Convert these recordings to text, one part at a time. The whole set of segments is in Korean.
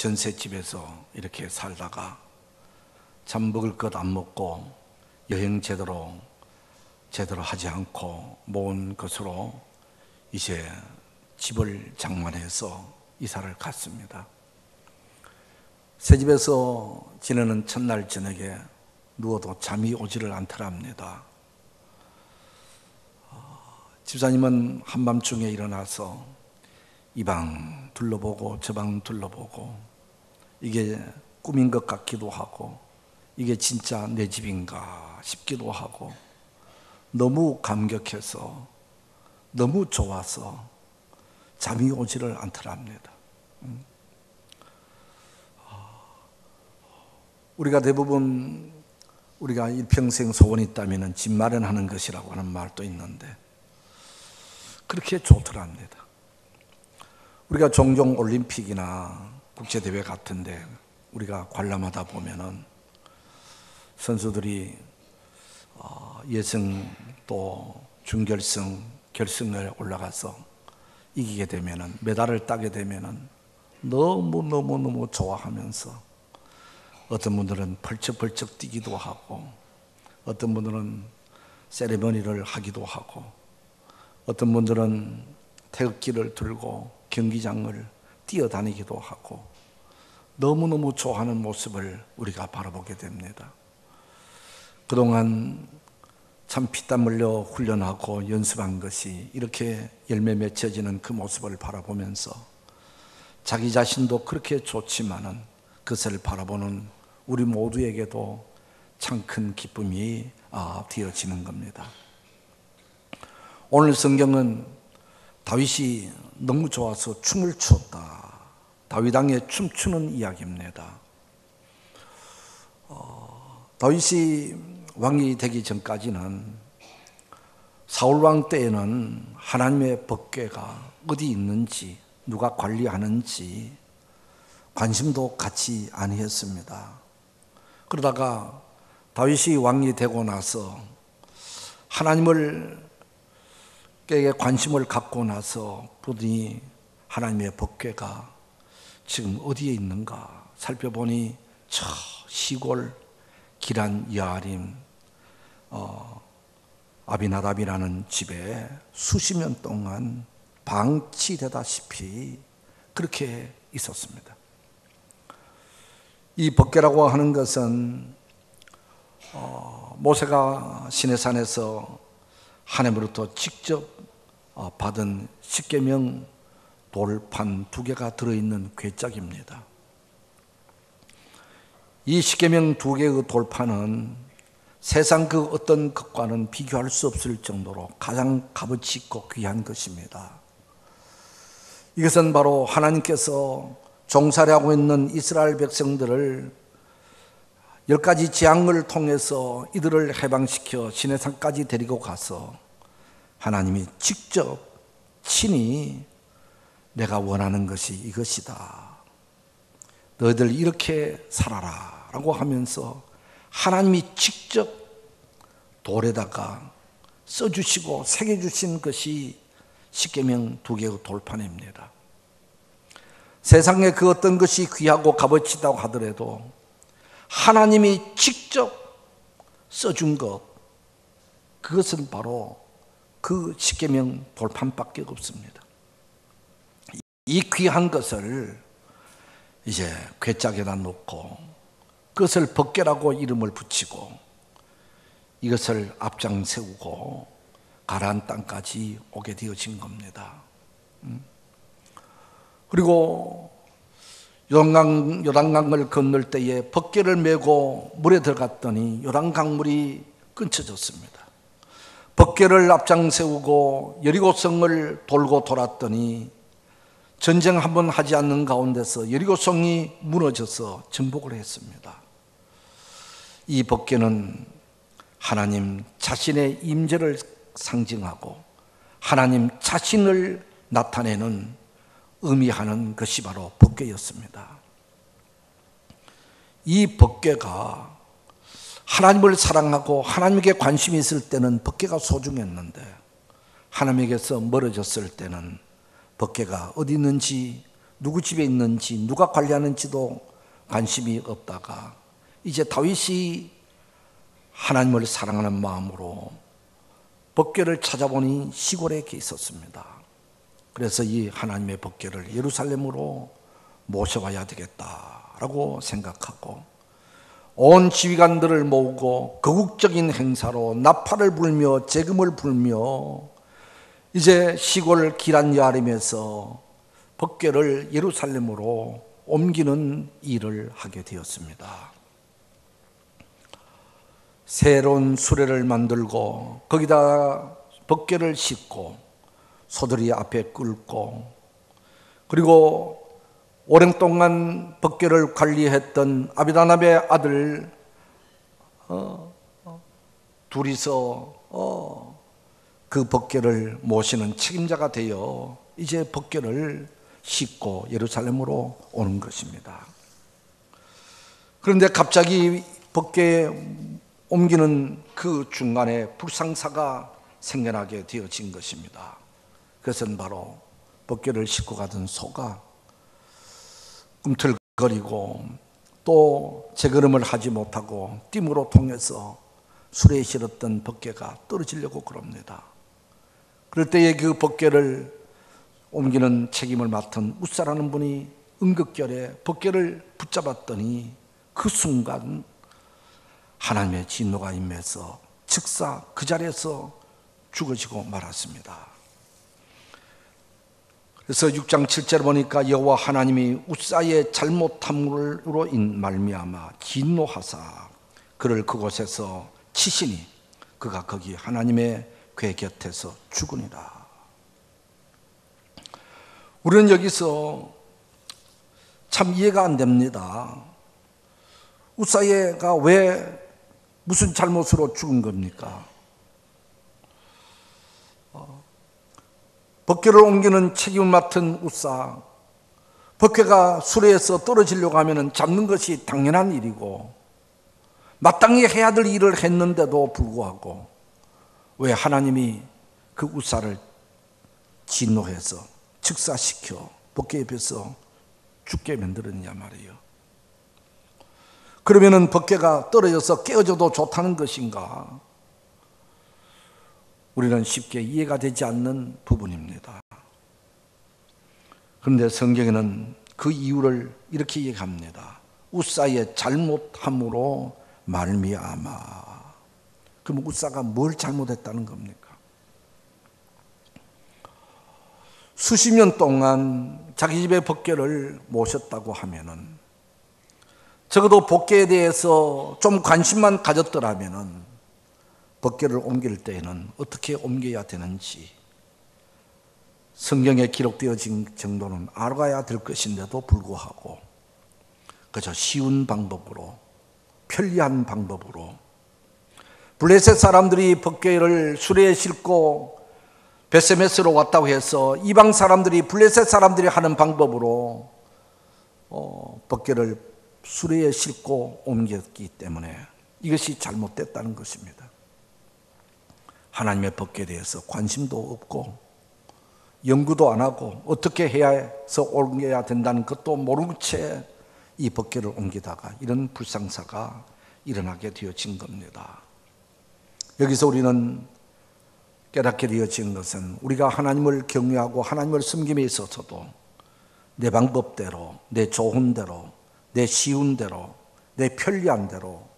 전셋집에서 이렇게 살다가 참 먹을 것 안 먹고 여행 제대로 하지 않고 모은 것으로 이제 집을 장만해서 이사를 갔습니다. 새 집에서 지내는 첫날 저녁에 누워도 잠이 오지를 않더랍니다. 집사님은 한밤중에 일어나서 이 방 둘러보고 저 방 둘러보고 이게 꿈인 것 같기도 하고 이게 진짜 내 집인가 싶기도 하고 너무 감격해서 너무 좋아서 잠이 오지를 않더랍니다. 우리가 대부분 우리가 일평생 소원이 있다면 집 마련하는 것이라고 하는 말도 있는데 그렇게 좋더랍니다. 우리가 종종 올림픽이나 국제대회 같은데 우리가 관람하다 보면은 선수들이 예선 또 준결승, 결승에 올라가서 이기게 되면은 메달을 따게 되면은 너무 좋아하면서 어떤 분들은 펄쩍펄쩍 뛰기도 하고 어떤 분들은 세레머니를 하기도 하고 어떤 분들은 태극기를 들고 경기장을 뛰어다니기도 하고 너무너무 좋아하는 모습을 우리가 바라보게 됩니다. 그동안 참 피땀 흘려 훈련하고 연습한 것이 이렇게 열매 맺혀지는 그 모습을 바라보면서 자기 자신도 그렇게 좋지만은 그것을 바라보는 우리 모두에게도 참 큰 기쁨이 되어지는 겁니다. 오늘 성경은 다윗이 너무 좋아서 춤을 추었다. 다윗 왕의 춤추는 이야기입니다. 다윗이 왕이 되기 전까지는 사울 왕 때에는 하나님의 법궤가 어디 있는지 누가 관리하는지 관심도 갖지 아니했습니다. 그러다가 다윗이 왕이 되고 나서 하나님을 께 관심을 갖고 나서 보더니 하나님의 법궤가 지금 어디에 있는가 살펴보니 저 시골 기란 여아림 아비나답이라는 집에 수십 년 동안 방치되다시피 그렇게 있었습니다. 이 법궤라고 하는 것은 모세가 시내산에서 하나님으로부터 직접 받은 십계명 돌판 2개가 들어있는 궤짝입니다. 이 십계명 2개의 돌판은 세상 그 어떤 것과는 비교할 수 없을 정도로 가장 값어치 있고 귀한 것입니다. 이것은 바로 하나님께서 종살이하고 있는 이스라엘 백성들을 10가지 재앙을 통해서 이들을 해방시켜 시내산까지 데리고 가서 하나님이 직접 친히 내가 원하는 것이 이것이다. 너희들 이렇게 살아라 라고 하면서 하나님이 직접 돌에다가 써주시고 새겨주신 것이 십계명 2개의 돌판입니다. 세상에 그 어떤 것이 귀하고 값어치다고 하더라도 하나님이 직접 써준 것, 그것은 바로 그 십계명 돌판밖에 없습니다. 이 귀한 것을 이제 궤짝에다 놓고 그것을 법궤라고 이름을 붙이고 이것을 앞장 세우고 가나안 땅까지 오게 되어진 겁니다. 그리고 요단강을 건널 때에 법궤를 메고 물에 들어갔더니 요단강물이 끊쳐졌습니다. 법궤를 앞장 세우고 여리고성을 돌고 돌았더니 전쟁 한번 하지 않는 가운데서 여리고성이 무너져서 정복을 했습니다. 이 법궤는 하나님 자신의 임재를 상징하고 하나님 자신을 나타내는 의미하는 것이 바로 법궤였습니다. 이 법궤가 하나님을 사랑하고 하나님께 관심이 있을 때는 법궤가 소중했는데 하나님에게서 멀어졌을 때는 법궤가 어디 있는지 누구 집에 있는지 누가 관리하는지도 관심이 없다가 이제 다윗이 하나님을 사랑하는 마음으로 법궤를 찾아보니 시골에 있었습니다. 그래서 이 하나님의 법궤를 예루살렘으로 모셔와야 되겠다라고 생각하고 온 지휘관들을 모으고 거국적인 행사로 나팔을 불며 재금을 불며 이제 시골 기란 여아림에서 법궤를 예루살렘으로 옮기는 일을 하게 되었습니다. 새로운 수레를 만들고 거기다 법궤를 싣고 소들이 앞에 끌고 그리고 오랜 동안 법궤를 관리했던 아비다납의 아들 둘이서 그 법궤를 모시는 책임자가 되어 이제 법궤를 싣고 예루살렘으로 오는 것입니다. 그런데 갑자기 법궤에 옮기는 그 중간에 불상사가 생겨나게 되어진 것입니다. 그것은 바로 법궤를 싣고 가던 소가 꿈틀거리고 또 재걸음을 하지 못하고 띠무로 통해서 수레에 실었던 법궤가 떨어지려고 그럽니다. 그럴 때에 그 법궤를 옮기는 책임을 맡은 웃사라는 분이 응급결에 법궤를 붙잡았더니 그 순간 하나님의 진노가 임해서 즉사 그 자리에서 죽어지고 말았습니다. 그래서 6장 7절에 보니까 여호와 하나님이 웃사의 잘못함으로 말미암아 진노하사 그를 그곳에서 치시니 그가 거기 하나님의 궤 곁에서 죽으니라. 우리는 여기서 참 이해가 안 됩니다. 웃사가 왜 무슨 잘못으로 죽은 겁니까? 법궤를 옮기는 책임을 맡은 웃사, 법궤가 수레에서 떨어지려고 하면 잡는 것이 당연한 일이고 마땅히 해야 될 일을 했는데도 불구하고 왜 하나님이 그 웃사를 진노해서 즉사시켜 법궤 옆에서 죽게 만들었냐 말이에요. 그러면은 법궤가 떨어져서 깨어져도 좋다는 것인가? 우리는 쉽게 이해가 되지 않는 부분입니다. 그런데 성경에는 그 이유를 이렇게 얘기합니다. 웃사의 잘못함으로 말미암아. 그럼 웃사가 뭘 잘못했다는 겁니까? 수십 년 동안 자기 집에 법궤를 모셨다고 하면은 적어도 법궤에 대해서 좀 관심만 가졌더라면은 법궤를 옮길 때에는 어떻게 옮겨야 되는지 성경에 기록되어진 정도는 알아야 될 것인데도 불구하고 그저 쉬운 방법으로 편리한 방법으로 블레셋 사람들이 법궤를 수레에 싣고 베세메스로 왔다고 해서 이방 사람들이 블레셋 사람들이 하는 방법으로 법궤를 수레에 싣고 옮겼기 때문에 이것이 잘못됐다는 것입니다. 하나님의 법궤에 대해서 관심도 없고 연구도 안 하고 어떻게 해야 해서 옮겨야 된다는 것도 모르는 채 이 법궤를 옮기다가 이런 불상사가 일어나게 되어진 겁니다. 여기서 우리는 깨닫게 되어진 것은 우리가 하나님을 경외하고 하나님을 섬김에 있어서도 내 방법대로, 내 좋은 대로, 내 쉬운 대로, 내 편리한 대로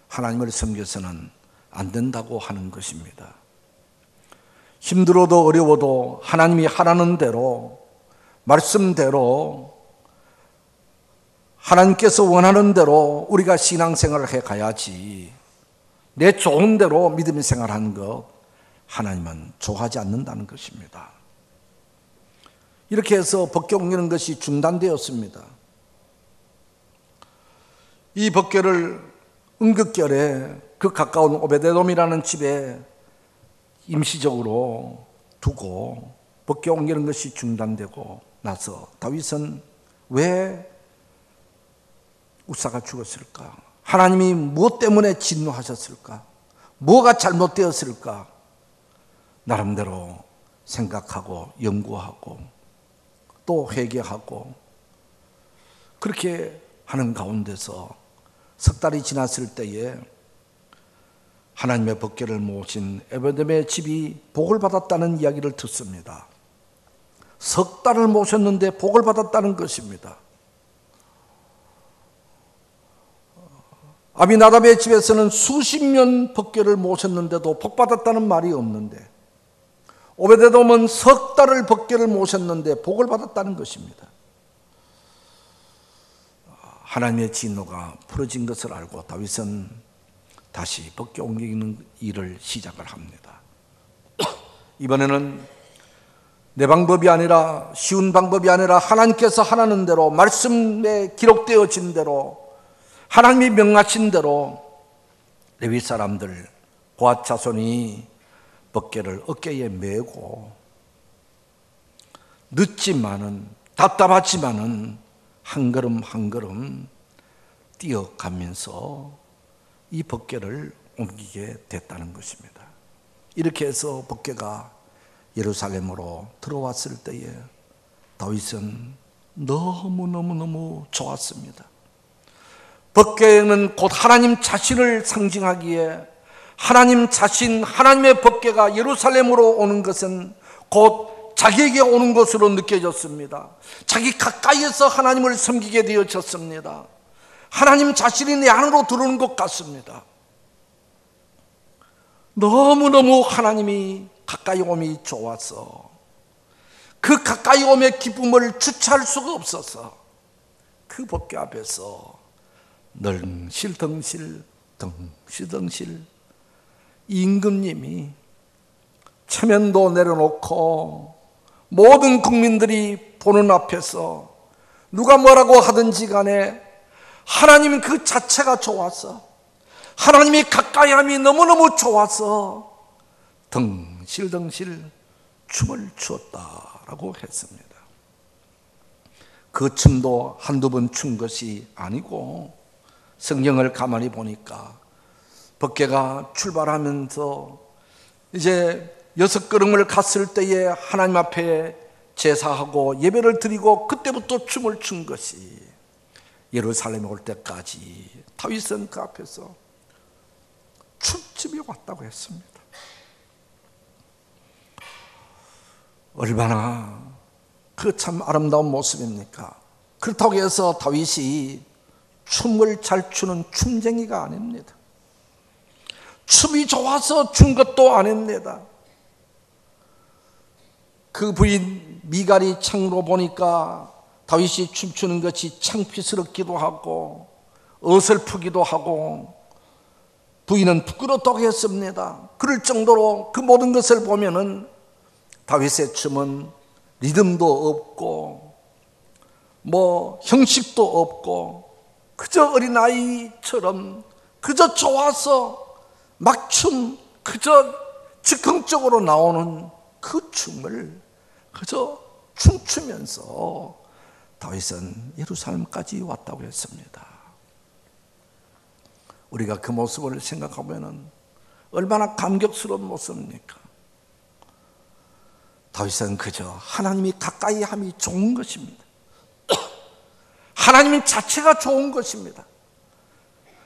하나님을 섬겨서는 안 된다고 하는 것입니다. 힘들어도 어려워도 하나님이 하라는 대로, 말씀대로, 하나님께서 원하는 대로 우리가 신앙생활을 해가야지 내 좋은 대로 믿음의 생활하는 것 하나님은 좋아하지 않는다는 것입니다. 이렇게 해서 법궤 옮기는 것이 중단되었습니다. 이 법궤를 응급결에 그 가까운 오베데돔이라는 집에 임시적으로 두고 법궤 옮기는 것이 중단되고 나서 다윗은 왜 웃사가 죽었을까? 하나님이 무엇 때문에 진노하셨을까? 뭐가 잘못되었을까? 나름대로 생각하고 연구하고 또 회개하고 그렇게 하는 가운데서 석 달이 지났을 때에 하나님의 법궤를 모신 에베돔의 집이 복을 받았다는 이야기를 듣습니다. 석 달을 모셨는데 복을 받았다는 것입니다. 아비나답의 집에서는 수십 년 법궤를 모셨는데도 복 받았다는 말이 없는데, 오베데돔은 석 달을 법궤를 모셨는데 복을 받았다는 것입니다. 하나님의 진노가 풀어진 것을 알고 다윗은 다시 법궤 옮기는 일을 시작을 합니다. 이번에는 내 방법이 아니라, 쉬운 방법이 아니라 하나님께서 하라는 대로, 말씀에 기록되어진 대로, 하나님이 명하신 대로 레위 사람들 고핫 자손이 법궤를 어깨에 메고 늦지만은, 답답하지만은 한 걸음 한 걸음 뛰어가면서 이 법궤를 옮기게 됐다는 것입니다. 이렇게 해서 법궤가 예루살렘으로 들어왔을 때에 다윗은 너무너무 좋았습니다. 법궤는 곧 하나님 자신을 상징하기에 하나님 자신, 하나님의 법궤가 예루살렘으로 오는 것은 곧 자기에게 오는 것으로 느껴졌습니다. 자기 가까이에서 하나님을 섬기게 되어졌습니다. 하나님 자신이 내 안으로 들어오는 것 같습니다. 너무너무 하나님이 가까이 오미 좋아서 그 가까이 오의 기쁨을 주체할 수가 없어서 그 법궤 앞에서 덩실덩실 임금님이 체면도 내려놓고 모든 국민들이 보는 앞에서 누가 뭐라고 하든지 간에 하나님 그 자체가 좋아서, 하나님이 가까이함이 너무너무 좋아서 덩실덩실 춤을 추었다라고 했습니다. 그 춤도 한두 번 춘 것이 아니고, 성경을 가만히 보니까 법궤가 출발하면서 이제 6걸음을 갔을 때에 하나님 앞에 제사하고 예배를 드리고 그때부터 춤을 춘 것이 예루살렘에 올 때까지 다윗은 그 앞에서 춤집이 왔다고 했습니다. 얼마나 그 참 아름다운 모습입니까? 그렇다고 해서 다윗이 춤을 잘 추는 춤쟁이가 아닙니다. 춤이 좋아서 춘 것도 아닙니다. 그 부인 미갈이 창으로 보니까 다윗이 춤추는 것이 창피스럽기도 하고 어설프기도 하고 부인은 부끄럽다고 했습니다. 그럴 정도로 그 모든 것을 보면은 다윗의 춤은 리듬도 없고 뭐 형식도 없고 그저 어린아이처럼 그저 좋아서 막춤, 그저 즉흥적으로 나오는 그 춤을 그저 춤추면서 다윗은 예루살렘까지 왔다고 했습니다. 우리가 그 모습을 생각하면 얼마나 감격스러운 모습입니까? 다윗은 그저 하나님이 가까이 함이 좋은 것입니다. 하나님 자체가 좋은 것입니다.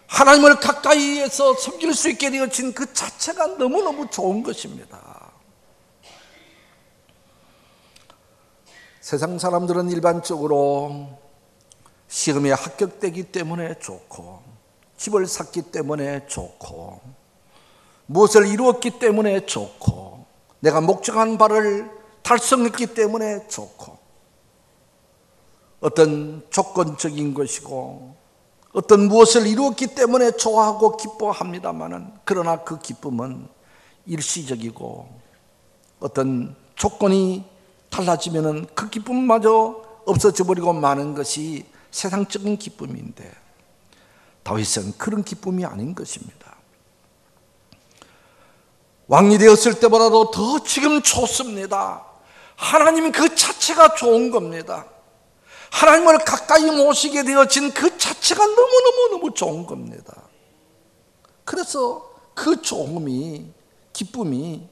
하나님을 가까이에서 섬길 수 있게 되어진 그 자체가 너무너무 좋은 것입니다. 세상 사람들은 일반적으로 시험에 합격되기 때문에 좋고, 집을 샀기 때문에 좋고, 무엇을 이루었기 때문에 좋고, 내가 목적한 바를 달성했기 때문에 좋고, 어떤 조건적인 것이고 어떤 무엇을 이루었기 때문에 좋아하고 기뻐합니다마는, 그러나 그 기쁨은 일시적이고 어떤 조건이 달라지면은 그 기쁨마저 없어져 버리고 마는 것이 세상적인 기쁨인데, 다윗은 그런 기쁨이 아닌 것입니다. 왕이 되었을 때보다도 더 지금 좋습니다. 하나님 그 자체가 좋은 겁니다. 하나님을 가까이 모시게 되어진 그 자체가 너무너무 좋은 겁니다. 그래서 그 좋음이, 기쁨이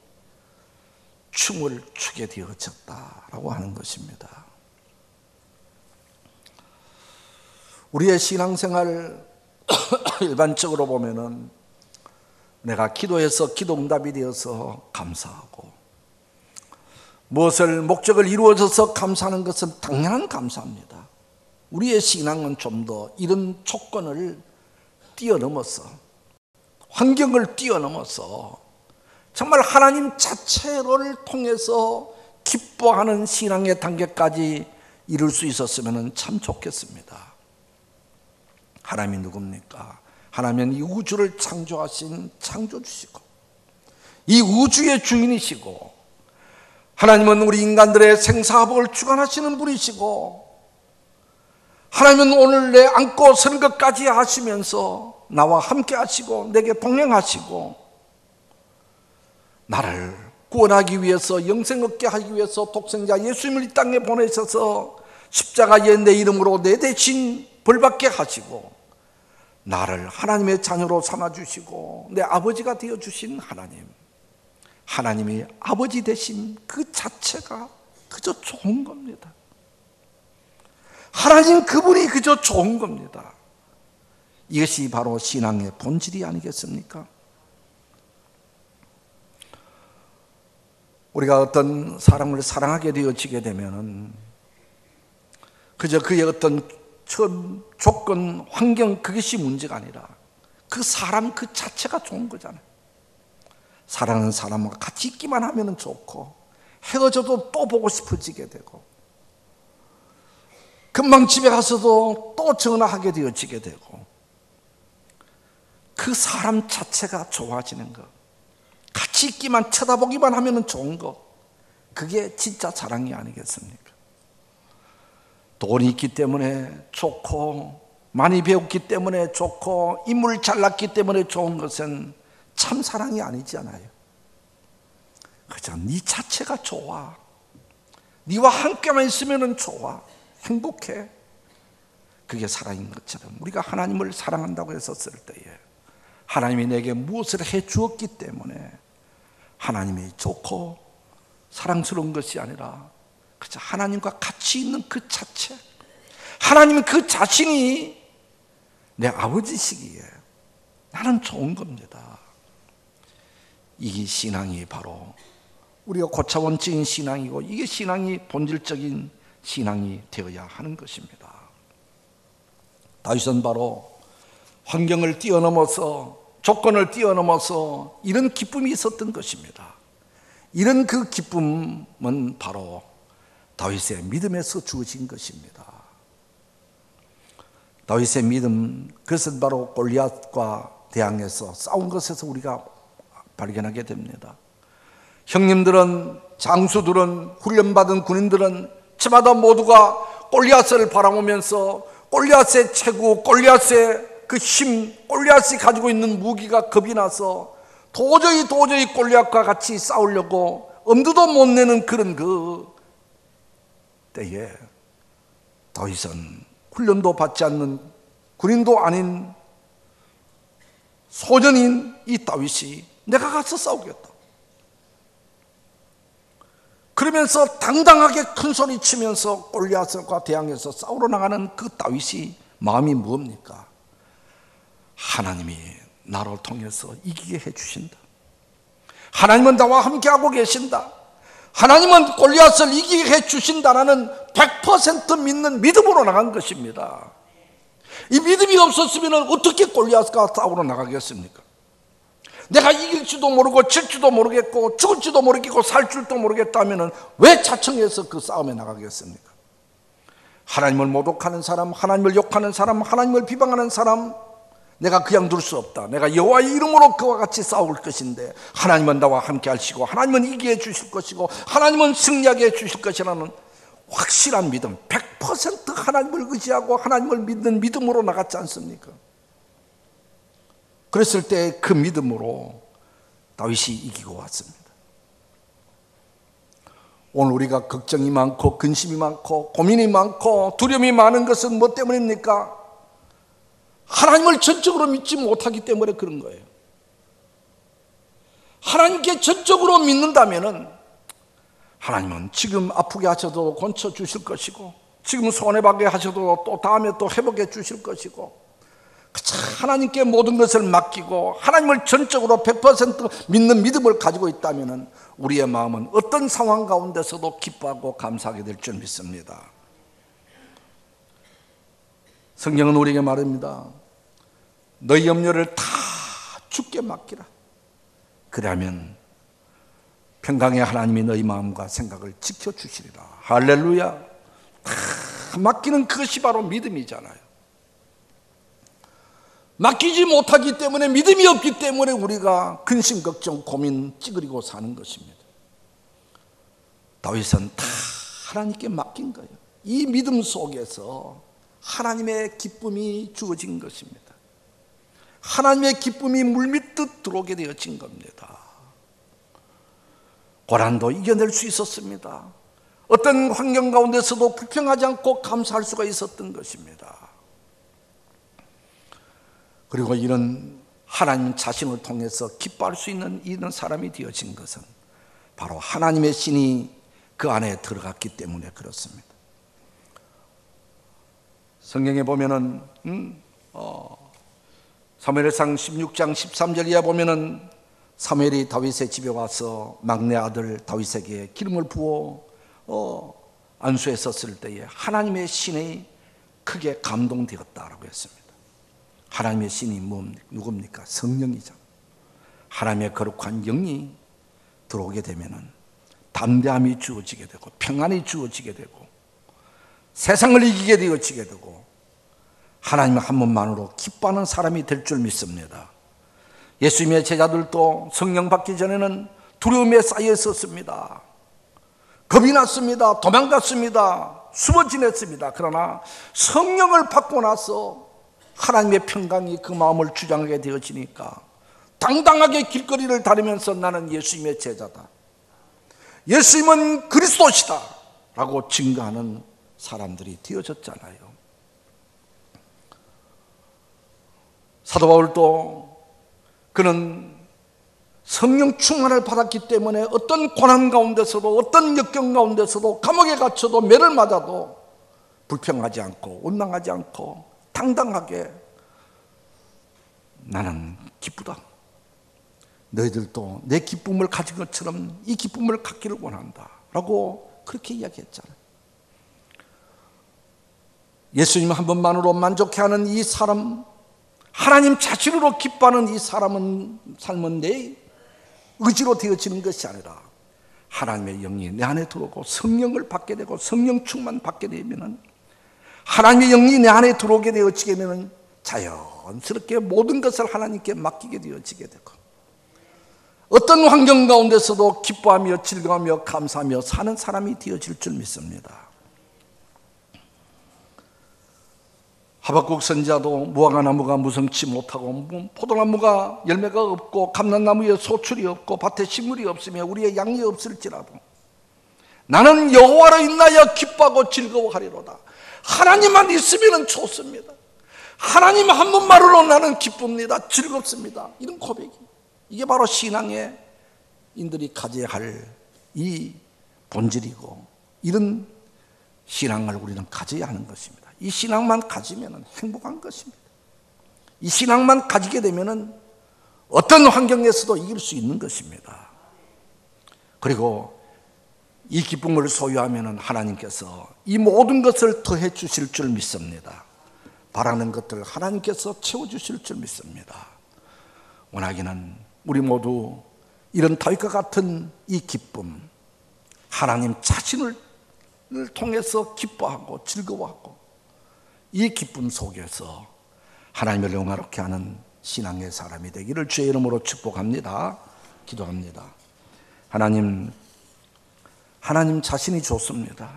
춤을 추게 되어졌다라고 하는 것입니다. 우리의 신앙생활 일반적으로 보면은 내가 기도해서 기도 응답이 되어서 감사하고, 무엇을 목적을 이루어져서 감사하는 것은 당연한 감사합니다. 우리의 신앙은 좀 더 이런 조건을 뛰어넘어서, 환경을 뛰어넘어서 정말 하나님 자체를 통해서 기뻐하는 신앙의 단계까지 이룰 수 있었으면 참 좋겠습니다. 하나님이 누굽니까? 하나님은 이 우주를 창조하신 창조주시고, 이 우주의 주인이시고, 하나님은 우리 인간들의 생사화복을 주관하시는 분이시고, 하나님은 오늘 내 안고 서는 것까지 하시면서 나와 함께 하시고 내게 동행하시고, 나를 구원하기 위해서, 영생 얻게 하기 위해서 독생자 예수님을 이 땅에 보내셔서 십자가에 내 이름으로 내 대신 벌받게 하시고, 나를 하나님의 자녀로 삼아주시고 내 아버지가 되어주신 하나님, 하나님이 아버지 되신 그 자체가 그저 좋은 겁니다. 하나님 그분이 그저 좋은 겁니다. 이것이 바로 신앙의 본질이 아니겠습니까? 우리가 어떤 사람을 사랑하게 되어지게 되면은 그저 그의 어떤 조건, 환경, 그것이 문제가 아니라 그 사람 그 자체가 좋은 거잖아요. 사랑하는 사람과 같이 있기만 하면 좋고, 헤어져도 또 보고 싶어지게 되고, 금방 집에 가서도 또 전화하게 되어지게 되고, 그 사람 자체가 좋아지는 것, 같이 있기만, 쳐다보기만 하면 좋은 것, 그게 진짜 사랑이 아니겠습니까? 돈이 있기 때문에 좋고, 많이 배웠기 때문에 좋고, 인물 잘났기 때문에 좋은 것은 참 사랑이 아니잖아요. 그저 네 자체가 좋아, 네와 함께만 있으면 좋아, 행복해, 그게 사랑인 것처럼 우리가 하나님을 사랑한다고 했었을 때에 하나님이 내게 무엇을 해 주었기 때문에 하나님이 좋고 사랑스러운 것이 아니라 그저 하나님과 같이 있는 그 자체, 하나님은 그 자신이 내 아버지시기에 나는 좋은 겁니다. 이 신앙이 바로 우리가 고차원적인 신앙이고, 이게 신앙이 본질적인 신앙이 되어야 하는 것입니다. 다윗은 바로 환경을 뛰어넘어서, 조건을 뛰어넘어서 이런 기쁨이 있었던 것입니다. 이런 그 기쁨은 바로 다윗의 믿음에서 주어진 것입니다. 다윗의 믿음, 그것은 바로 골리앗과 대항해서 싸운 것에서 우리가 발견하게 됩니다. 형님들은, 장수들은, 훈련받은 군인들은 저마다 모두가 골리앗을 바라보면서 골리앗의 체구, 골리앗의 그 힘, 골리앗이 가지고 있는 무기가 겁이 나서 도저히 골리앗과 같이 싸우려고 엄두도 못 내는 그런 그 때에 다윗은 훈련도 받지 않는 군인도 아닌 소년인 이 다윗이 내가 가서 싸우겠다, 그러면서 당당하게 큰 소리 치면서 골리앗과 대항해서 싸우러 나가는 그 다윗이 마음이 뭡니까? 하나님이 나를 통해서 이기게 해주신다, 하나님은 나와 함께하고 계신다, 하나님은 골리앗을 이기게 해주신다라는 100% 믿는 믿음으로 나간 것입니다. 이 믿음이 없었으면 어떻게 골리앗과 싸우러 나가겠습니까? 내가 이길지도 모르고 질지도 모르겠고 죽을지도 모르겠고 살 줄도 모르겠다면 왜 자청해서 그 싸움에 나가겠습니까? 하나님을 모독하는 사람, 하나님을 욕하는 사람, 하나님을 비방하는 사람, 내가 그냥 둘 수 없다, 내가 여호와의 이름으로 그와 같이 싸울 것인데 하나님은 나와 함께 하시고 하나님은 이기게 해주실 것이고 하나님은 승리하게 해주실 것이라는 확실한 믿음, 100% 하나님을 의지하고 하나님을 믿는 믿음으로 나갔지 않습니까? 그랬을 때 그 믿음으로 다윗이 이기고 왔습니다. 오늘 우리가 걱정이 많고 근심이 많고 고민이 많고 두려움이 많은 것은 뭐 때문입니까? 하나님을 전적으로 믿지 못하기 때문에 그런 거예요. 하나님께 전적으로 믿는다면 하나님은 지금 아프게 하셔도 고쳐주실 것이고, 지금 손해받게 하셔도 또 다음에 또 회복해 주실 것이고, 하나님께 모든 것을 맡기고 하나님을 전적으로 100% 믿는 믿음을 가지고 있다면 우리의 마음은 어떤 상황 가운데서도 기뻐하고 감사하게 될 줄 믿습니다. 성경은 우리에게 말합니다. 너희 염려를 다 주께 맡기라. 그러면 평강의 하나님이 너희 마음과 생각을 지켜주시리라. 할렐루야. 다 맡기는 그것이 바로 믿음이잖아요. 맡기지 못하기 때문에, 믿음이 없기 때문에 우리가 근심, 걱정, 고민 찌그리고 사는 것입니다. 다윗은 다 하나님께 맡긴 거예요. 이 믿음 속에서 하나님의 기쁨이 주어진 것입니다. 하나님의 기쁨이 물밀듯 들어오게 되어진 겁니다. 고난도 이겨낼 수 있었습니다. 어떤 환경 가운데서도 불평하지 않고 감사할 수가 있었던 것입니다. 그리고 이런 하나님 자신을 통해서 기뻐할 수 있는 이런 사람이 되어진 것은 바로 하나님의 신이 그 안에 들어갔기 때문에 그렇습니다. 성경에 보면은 사무엘상 16장 13절 이하 보면은 사무엘이 다윗의 집에 와서 막내 아들 다윗에게 기름을 부어 안수에 섰을 때에 하나님의 신이 크게 감동되었다라고 했습니다. 하나님의 신이 누굽니까? 성령이죠. 하나님의 거룩한 영이 들어오게 되면은 담대함이 주어지게 되고 평안이 주어지게 되고 세상을 이기게 되어지게 되고 하나님 한 분만으로 기뻐하는 사람이 될 줄 믿습니다. 예수님의 제자들도 성령 받기 전에는 두려움에 쌓여 있었습니다. 겁이 났습니다. 도망갔습니다. 숨어 지냈습니다. 그러나 성령을 받고 나서 하나님의 평강이 그 마음을 주장하게 되어지니까 당당하게 길거리를 다니면서 나는 예수님의 제자다, 예수님은 그리스도시다 라고 증거하는 사람들이 되어졌잖아요. 사도 바울도 그는 성령 충만을 받았기 때문에 어떤 고난 가운데서도 어떤 역경 가운데서도 감옥에 갇혀도 매를 맞아도 불평하지 않고 원망하지 않고 당당하게 나는 기쁘다, 너희들도 내 기쁨을 가진 것처럼 이 기쁨을 갖기를 원한다 라고 그렇게 이야기했잖아요. 예수님 한 분만으로 만족해하는 이 사람, 하나님 자신으로 기뻐하는 이 삶은 내 의지로 되어지는 것이 아니라 하나님의 영이 내 안에 들어오고 성령을 받게 되고 성령 충만 받게 되면 하나님의 영이 내 안에 들어오게 되어지게 되면 자연스럽게 모든 것을 하나님께 맡기게 되어지게 되고 어떤 환경 가운데서도 기뻐하며 즐거워하며 감사하며 사는 사람이 되어질 줄 믿습니다. 하박국 선지자도 무화과나무가 무성치 못하고 포도나무가 열매가 없고 감람나무에 소출이 없고 밭에 식물이 없으며 우리의 양이 없을지라도 나는 여호와로 인하여 기뻐하고 즐거워하리로다. 하나님만 있으면 좋습니다. 하나님 한 분만으로 나는 기쁩니다. 즐겁습니다. 이런 고백이, 이게 바로 신앙의 인들이 가져야 할 이 본질이고 이런 신앙을 우리는 가져야 하는 것입니다. 이 신앙만 가지면 행복한 것입니다. 이 신앙만 가지게 되면 어떤 환경에서도 이길 수 있는 것입니다. 그리고 이 기쁨을 소유하면 하나님께서 이 모든 것을 더해 주실 줄 믿습니다. 바라는 것들 하나님께서 채워주실 줄 믿습니다. 원하기는 우리 모두 이런 다윗과 같은 이 기쁨, 하나님 자신을 통해서 기뻐하고 즐거워하고 이 기쁨 속에서 하나님을 영화롭게 하는 신앙의 사람이 되기를 주의 이름으로 축복합니다. 기도합니다. 하나님 자신이 좋습니다.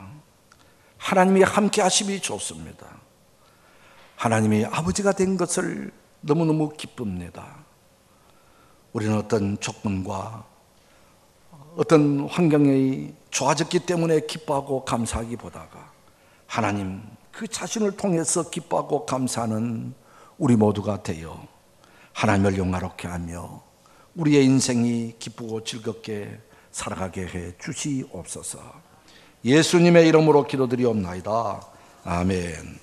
하나님이 함께 하심이 좋습니다. 하나님이 아버지가 된 것을 너무너무 기쁩니다. 우리는 어떤 조건과 어떤 환경이 좋아졌기 때문에 기뻐하고 감사하기보다가 하나님 그 자신을 통해서 기뻐하고 감사하는 우리 모두가 되어 하나님을 영화롭게 하며 우리의 인생이 기쁘고 즐겁게 살아가게 해 주시옵소서. 예수님의 이름으로 기도드리옵나이다. 아멘.